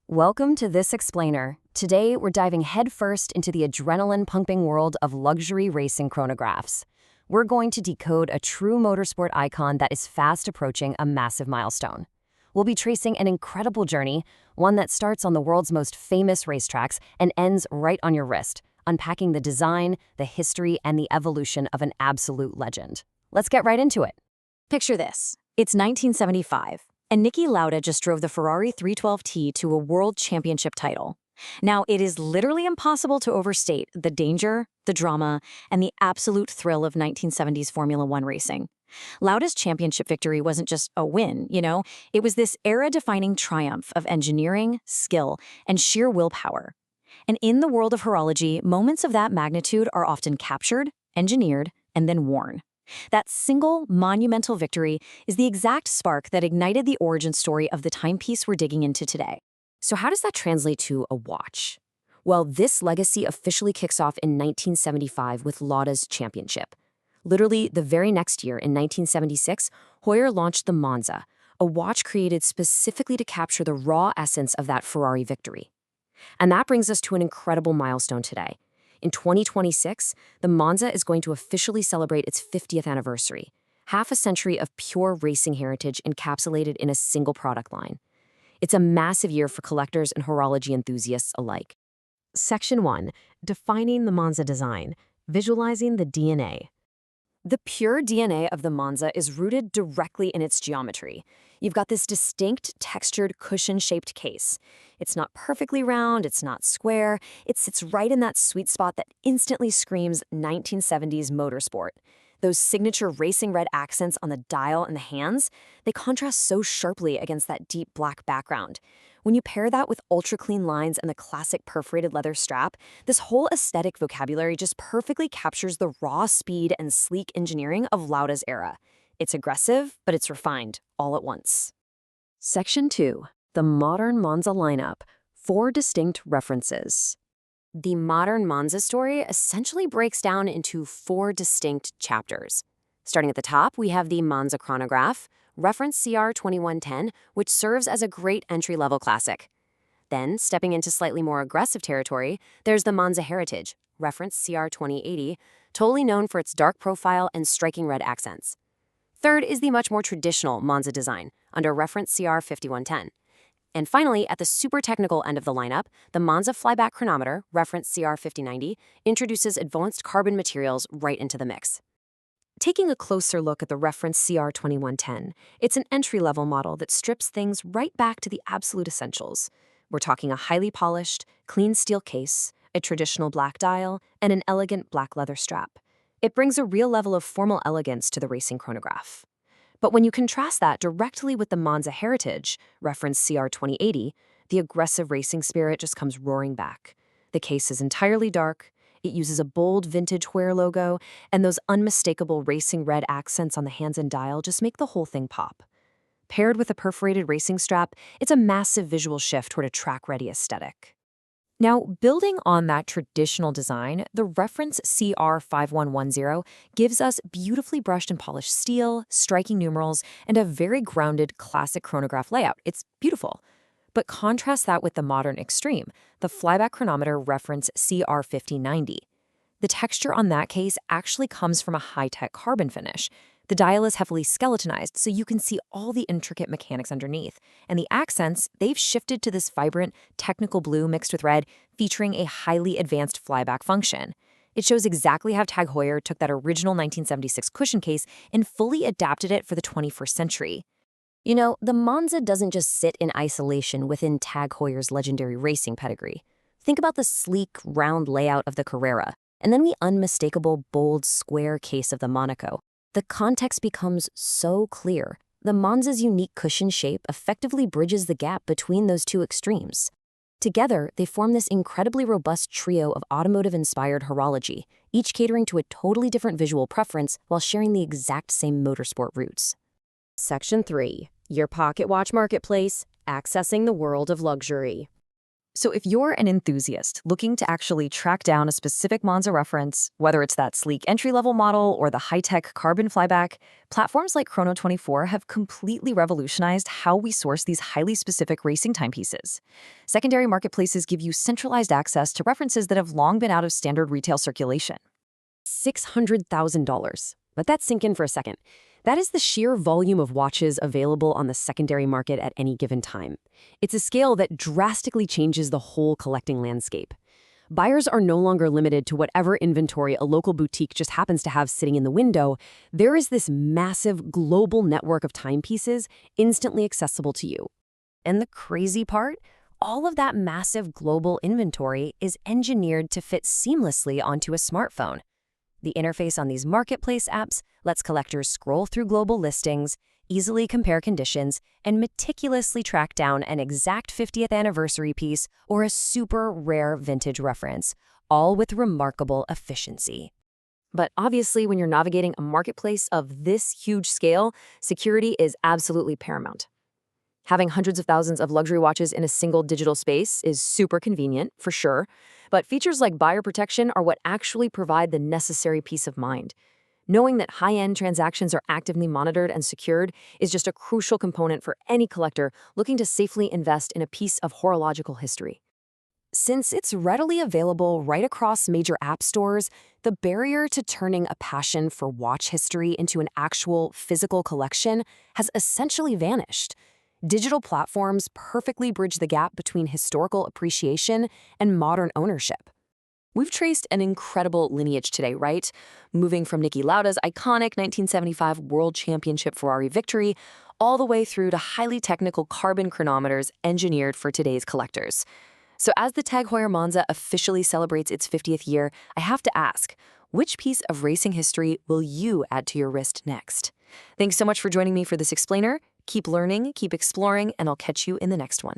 Welcome to This Explainer. Today, we're diving headfirst into the adrenaline-pumping world of luxury racing chronographs. We're going to decode a true motorsport icon that is fast approaching a massive milestone. We'll be tracing an incredible journey, one that starts on the world's most famous racetracks and ends right on your wrist, unpacking the design, the history, and the evolution of an absolute legend. Let's get right into it. Picture this. It's 1975. And Niki Lauda just drove the Ferrari 312T to a world championship title. Now, it is literally impossible to overstate the danger, the drama, and the absolute thrill of 1970s Formula One racing. Lauda's championship victory wasn't just a win, it was this era-defining triumph of engineering, skill, and sheer willpower. And in the world of horology, moments of that magnitude are often captured, engineered, and then worn. That single, monumental victory is the exact spark that ignited the origin story of the timepiece we're digging into today. So how does that translate to a watch? Well, this legacy officially kicks off in 1975 with Lauda's championship. Literally, the very next year, in 1976, Heuer launched the Monza, a watch created specifically to capture the raw essence of that Ferrari victory. And that brings us to an incredible milestone today. In 2026, the Monza is going to officially celebrate its 50th anniversary, half a century of pure racing heritage encapsulated in a single product line. It's a massive year for collectors and horology enthusiasts alike. Section 1. Defining the Monza design, visualizing the DNA. The pure DNA of the Monza is rooted directly in its geometry. You've got this distinct, textured, cushion-shaped case. It's not perfectly round, it's not square, it sits right in that sweet spot that instantly screams 1970s motorsport. Those signature racing red accents on the dial and the hands, they contrast so sharply against that deep black background. When you pair that with ultra-clean lines and the classic perforated leather strap, this whole aesthetic vocabulary just perfectly captures the raw speed and sleek engineering of Lauda's era. It's aggressive, but it's refined, all at once. Section 2. The modern Monza lineup. 4 distinct references. The modern Monza story essentially breaks down into 4 distinct chapters. Starting at the top, we have the Monza chronograph, reference CR 2110, which serves as a great entry-level classic. Then, stepping into slightly more aggressive territory, there's the Monza heritage, reference CR 2080, totally known for its dark profile and striking red accents. Third is the much more traditional Monza design, under reference CR 5110. And finally, at the super technical end of the lineup, the Monza flyback chronometer, reference CR 5090, introduces advanced carbon materials right into the mix. Taking a closer look at the reference CR 2110, it's an entry-level model that strips things right back to the absolute essentials. We're talking a highly polished, clean steel case, a traditional black dial, and an elegant black leather strap. It brings a real level of formal elegance to the racing chronograph. But when you contrast that directly with the Monza heritage, reference CR 2080, the aggressive racing spirit just comes roaring back. The case is entirely dark, it uses a bold vintage Heuer logo, and those unmistakable racing red accents on the hands and dial just make the whole thing pop. Paired with a perforated racing strap, it's a massive visual shift toward a track-ready aesthetic. Now, building on that traditional design, the reference CR 5110 gives us beautifully brushed and polished steel, striking numerals, and a very grounded classic chronograph layout. It's beautiful. But contrast that with the modern extreme, the flyback chronometer reference CR 5090. The texture on that case actually comes from a high-tech carbon finish. The dial is heavily skeletonized, so you can see all the intricate mechanics underneath. And the accents, they've shifted to this vibrant, technical blue mixed with red, featuring a highly advanced flyback function. It shows exactly how TAG Heuer took that original 1976 cushion case and fully adapted it for the 21st century. The Monza doesn't just sit in isolation within TAG Heuer's legendary racing pedigree. Think about the sleek, round layout of the Carrera, and then the unmistakable, bold, square case of the Monaco. The context becomes so clear. The Monza's unique cushion shape effectively bridges the gap between those two extremes. Together, they form this incredibly robust trio of automotive-inspired horology, each catering to a totally different visual preference while sharing the exact same motorsport roots. Section 3. Your Pocket Watch Marketplace, Accessing the World of Luxury. So if you're an enthusiast looking to actually track down a specific Monza reference, whether it's that sleek entry-level model or the high-tech carbon flyback, platforms like Chrono24 have completely revolutionized how we source these highly specific racing timepieces. Secondary marketplaces give you centralized access to references that have long been out of standard retail circulation. $600,000. Let that sink in for a second. That is the sheer volume of watches available on the secondary market at any given time. It's a scale that drastically changes the whole collecting landscape. Buyers are no longer limited to whatever inventory a local boutique just happens to have sitting in the window. There is this massive global network of timepieces instantly accessible to you. And the crazy part? All of that massive global inventory is engineered to fit seamlessly onto a smartphone. The interface on these marketplace apps lets collectors scroll through global listings, easily compare conditions, and meticulously track down an exact 50th anniversary piece or a super rare vintage reference, all with remarkable efficiency. But obviously, when you're navigating a marketplace of this huge scale, security is absolutely paramount. Having hundreds of thousands of luxury watches in a single digital space is super convenient, for sure, but features like buyer protection are what actually provide the necessary peace of mind. Knowing that high-end transactions are actively monitored and secured is just a crucial component for any collector looking to safely invest in a piece of horological history. Since it's readily available right across major app stores, the barrier to turning a passion for watch history into an actual physical collection has essentially vanished. Digital platforms perfectly bridge the gap between historical appreciation and modern ownership. We've traced an incredible lineage today, right? Moving from Niki Lauda's iconic 1975 World Championship Ferrari victory all the way through to highly technical carbon chronometers engineered for today's collectors. So as the TAG Heuer Monza officially celebrates its 50th year, I have to ask, which piece of racing history will you add to your wrist next? Thanks so much for joining me for this explainer. Keep learning, keep exploring, and I'll catch you in the next one.